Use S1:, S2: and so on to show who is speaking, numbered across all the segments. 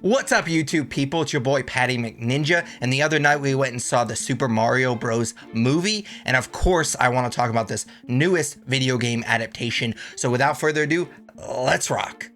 S1: What's up, YouTube people? It's your boy Patty McNinja, and the other night we went and saw the Super Mario Bros. Movie, and of course I want to talk about this newest video game adaptation. So without further ado, let's rock.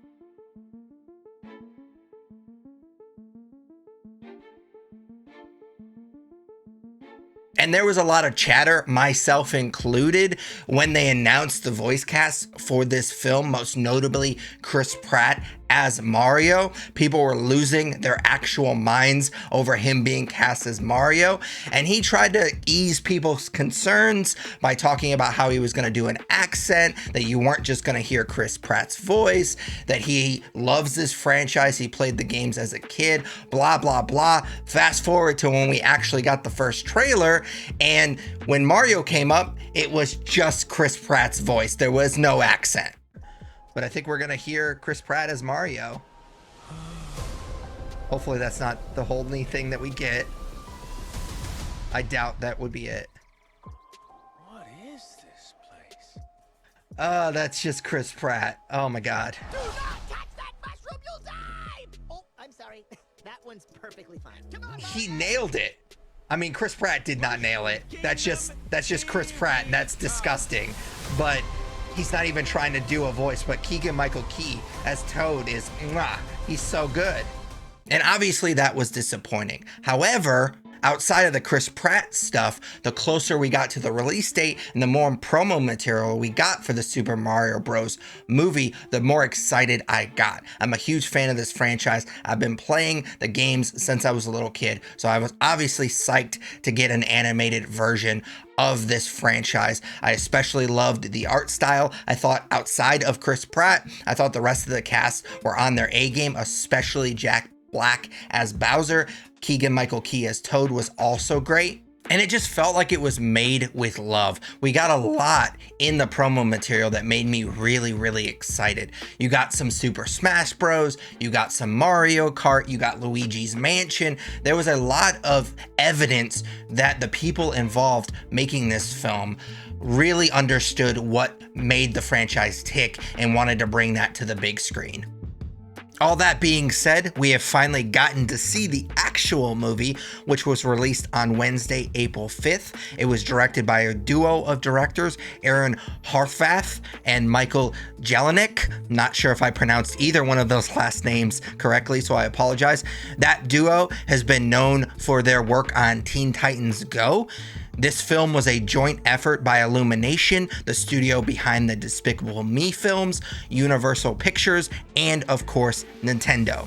S1: And there was a lot of chatter, myself included, when they announced the voice cast for this film, most notably Chris Pratt as Mario. People were losing their actual minds over him being cast as Mario. And he tried to ease people's concerns by talking about how he was going to do an accent, that you weren't just going to hear Chris Pratt's voice, that he loves this franchise, he played the games as a kid, blah, blah, blah. Fast forward to when we actually got the first trailer, and when Mario came up, it was just Chris Pratt's voice. There was no accent. But I think we're gonna hear Chris Pratt as Mario. Hopefully that's not the only thing that we get. I doubt that would be it.
S2: What is this place?
S1: That's just Chris Pratt. Oh my God.
S3: Do not touch that mushroom, you'll die! Oh, I'm sorry. That one's perfectly fine. Come on,
S1: He nailed it. I mean, Chris Pratt did not nail it. That's just Chris Pratt, and that's disgusting. But he's not even trying to do a voice, but Keegan-Michael Key as Toad is, mwah, he's so good. And obviously that was disappointing. However, outside of the Chris Pratt stuff, the closer we got to the release date and the more promo material we got for the Super Mario Bros. Movie, the more excited I got. I'm a huge fan of this franchise. I've been playing the games since I was a little kid, so I was obviously psyched to get an animated version of this franchise. I especially loved the art style. I thought outside of Chris Pratt, I thought the rest of the cast were on their A game, especially Jack Black as Bowser. Keegan-Michael Key as Toad was also great. And it just felt like it was made with love. We got a lot in the promo material that made me really, really excited. You got some Super Smash Bros, you got some Mario Kart, you got Luigi's Mansion. There was a lot of evidence that the people involved making this film really understood what made the franchise tick and wanted to bring that to the big screen. All that being said, we have finally gotten to see the actual movie, which was released on Wednesday, April 5th. It was directed by a duo of directors, Aaron Harthath and Michael Jelinek. Not sure if I pronounced either one of those last names correctly, so I apologize. That duo has been known for their work on Teen Titans Go. This film was a joint effort by Illumination, the studio behind the Despicable Me films, Universal Pictures, and of course, Nintendo.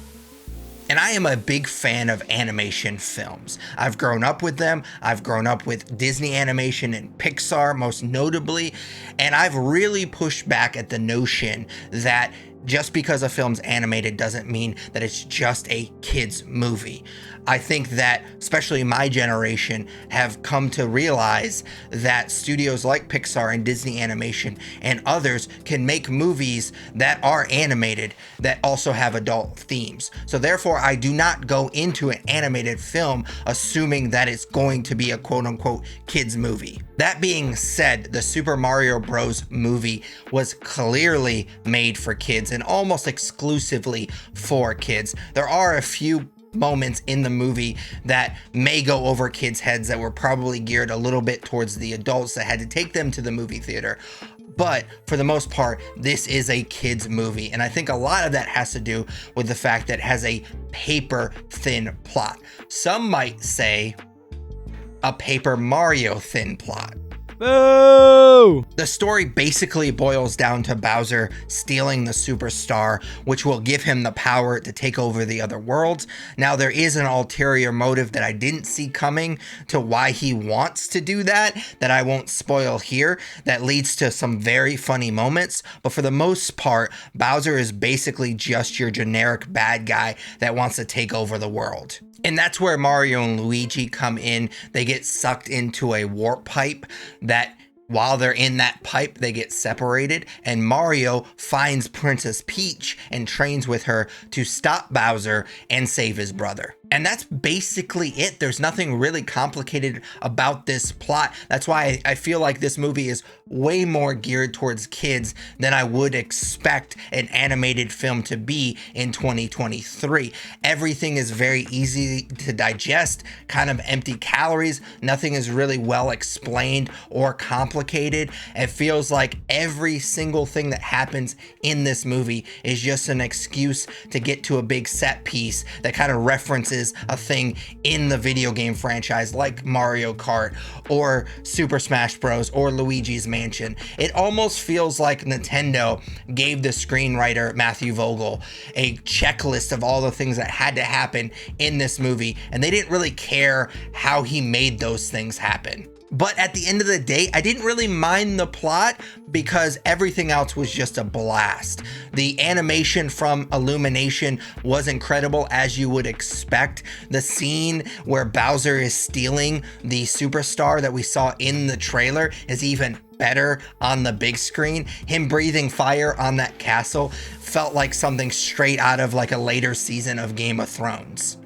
S1: And I am a big fan of animation films. I've grown up with them. I've grown up with Disney animation and Pixar most notably, and I've really pushed back at the notion that just because a film's animated doesn't mean that it's just a kid's movie. I think that especially my generation have come to realize that studios like Pixar and Disney Animation and others can make movies that are animated that also have adult themes. So therefore, I do not go into an animated film assuming that it's going to be a quote-unquote kids movie. That being said, the Super Mario Bros. Movie was clearly made for kids and almost exclusively for kids. There are a few moments in the movie that may go over kids' heads that were probably geared a little bit towards the adults that had to take them to the movie theater. But for the most part, this is a kids movie. And I think a lot of that has to do with the fact that it has a paper thin plot. Some might say a Paper Mario thin plot.
S2: Boo!
S1: The story basically boils down to Bowser stealing the superstar, which will give him the power to take over the other worlds. Now, there is an ulterior motive that I didn't see coming to why he wants to do that I won't spoil here, that leads to some very funny moments. But for the most part, Bowser is basically just your generic bad guy that wants to take over the world. And that's where Mario and Luigi come in. They get sucked into a warp pipe that while they're in that pipe, they get separated, and Mario finds Princess Peach and trains with her to stop Bowser and save his brother. And that's basically it. There's nothing really complicated about this plot. That's why I feel like this movie is way more geared towards kids than I would expect an animated film to be in 2023. Everything is very easy to digest, kind of empty calories. Nothing is really well explained or complicated. It feels like every single thing that happens in this movie is just an excuse to get to a big set piece that kind of references a thing in the video game franchise like Mario Kart or Super Smash Bros. Or Luigi's Mansion. It almost feels like Nintendo gave the screenwriter Matthew Vogel a checklist of all the things that had to happen in this movie, and they didn't really care how he made those things happen. But at the end of the day, I didn't really mind the plot because everything else was just a blast. The animation from Illumination was incredible, as you would expect. The scene where Bowser is stealing the superstar that we saw in the trailer is even better on the big screen. Him breathing fire on that castle felt like something straight out of like a later season of Game of Thrones.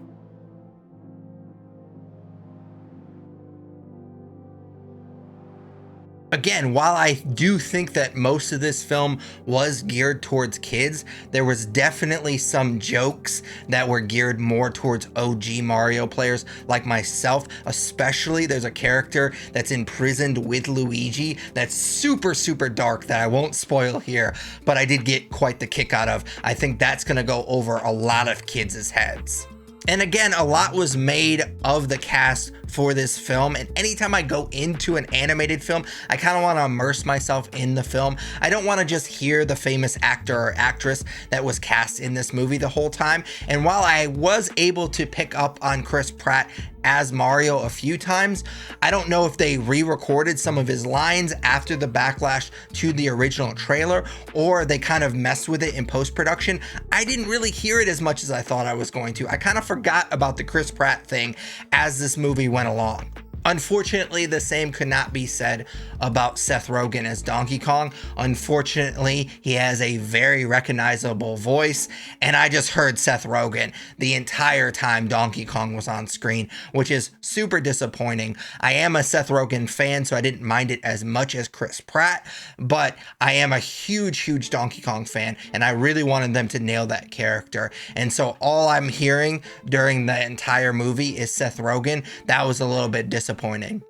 S1: Again, while I do think that most of this film was geared towards kids, there was definitely some jokes that were geared more towards OG Mario players like myself. Especially there's a character that's imprisoned with Luigi that's super dark that I won't spoil here, but I did get quite the kick out of. I think that's gonna go over a lot of kids' heads. And again, a lot was made of the cast for this film, and anytime I go into an animated film, I kind of want to immerse myself in the film. I don't want to just hear the famous actor or actress that was cast in this movie the whole time. And while I was able to pick up on Chris Pratt as Mario a few times, I don't know if they re-recorded some of his lines after the backlash to the original trailer, or they kind of messed with it in post-production. I didn't really hear it as much as I thought I was going to. I kind of forgot about the Chris Pratt thing as this movie went along. Unfortunately, the same could not be said about Seth Rogen as Donkey Kong. Unfortunately, he has a very recognizable voice, and I just heard Seth Rogen the entire time Donkey Kong was on screen, which is super disappointing. I am a Seth Rogen fan, so I didn't mind it as much as Chris Pratt, but I am a huge Donkey Kong fan, and I really wanted them to nail that character. And so all I'm hearing during the entire movie is Seth Rogen. That was a little bit disappointing.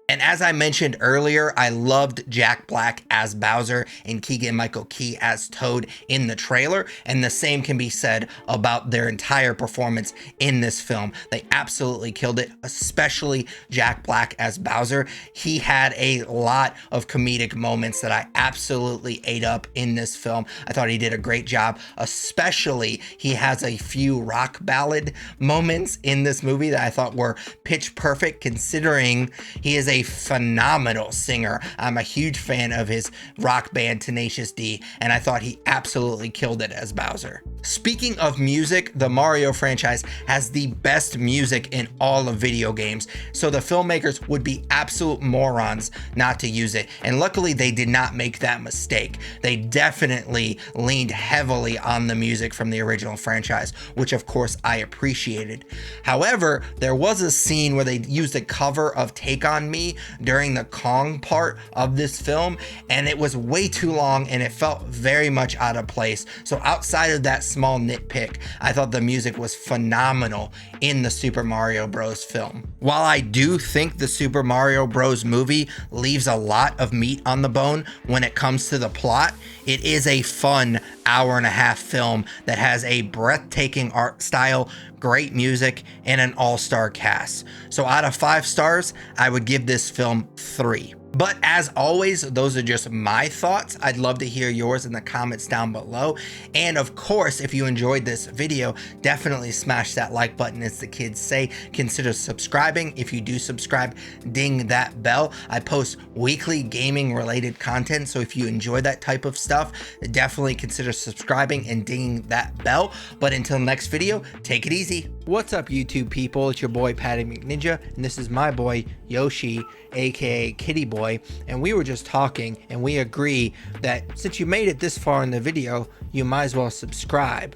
S1: And as I mentioned earlier, I loved Jack Black as Bowser and Keegan-Michael Key as Toad in the trailer, and the same can be said about their entire performance in this film. They absolutely killed it, especially Jack Black as Bowser. He had a lot of comedic moments that I absolutely ate up in this film. I thought he did a great job, especially he has a few rock ballad moments in this movie that I thought were pitch perfect, considering he is a phenomenal singer. I'm a huge fan of his rock band Tenacious D, and I thought he absolutely killed it as Bowser. Speaking of music, the Mario franchise has the best music in all of video games, so the filmmakers would be absolute morons not to use it, and luckily they did not make that mistake. They definitely leaned heavily on the music from the original franchise, which of course I appreciated. However, there was a scene where they used a cover of Take On Me during the Kong part of this film, and it was way too long and it felt very much out of place. So outside of that small nitpick, I thought the music was phenomenal in the Super Mario Bros. Film. While I do think the Super Mario Bros. Movie leaves a lot of meat on the bone when it comes to the plot, it is a fun hour-and-a-half film that has a breathtaking art style, great music, and an all-star cast. So out of 5 stars, I would give this film 3. But as always, those are just my thoughts. I'd love to hear yours in the comments down below. And of course, if you enjoyed this video, definitely smash that like button, as the kids say. Consider subscribing. If you do subscribe, ding that bell. I post weekly gaming related content, so if you enjoy that type of stuff, definitely consider subscribing and dinging that bell. But until next video, take it easy. What's up, YouTube people? It's your boy Patty McNinja, and this is my boy Yoshi, aka Kitty Boy, and we were just talking and we agree that since you made it this far in the video, you might as well subscribe.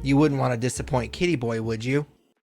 S1: You wouldn't want to disappoint Kitty Boy, would you?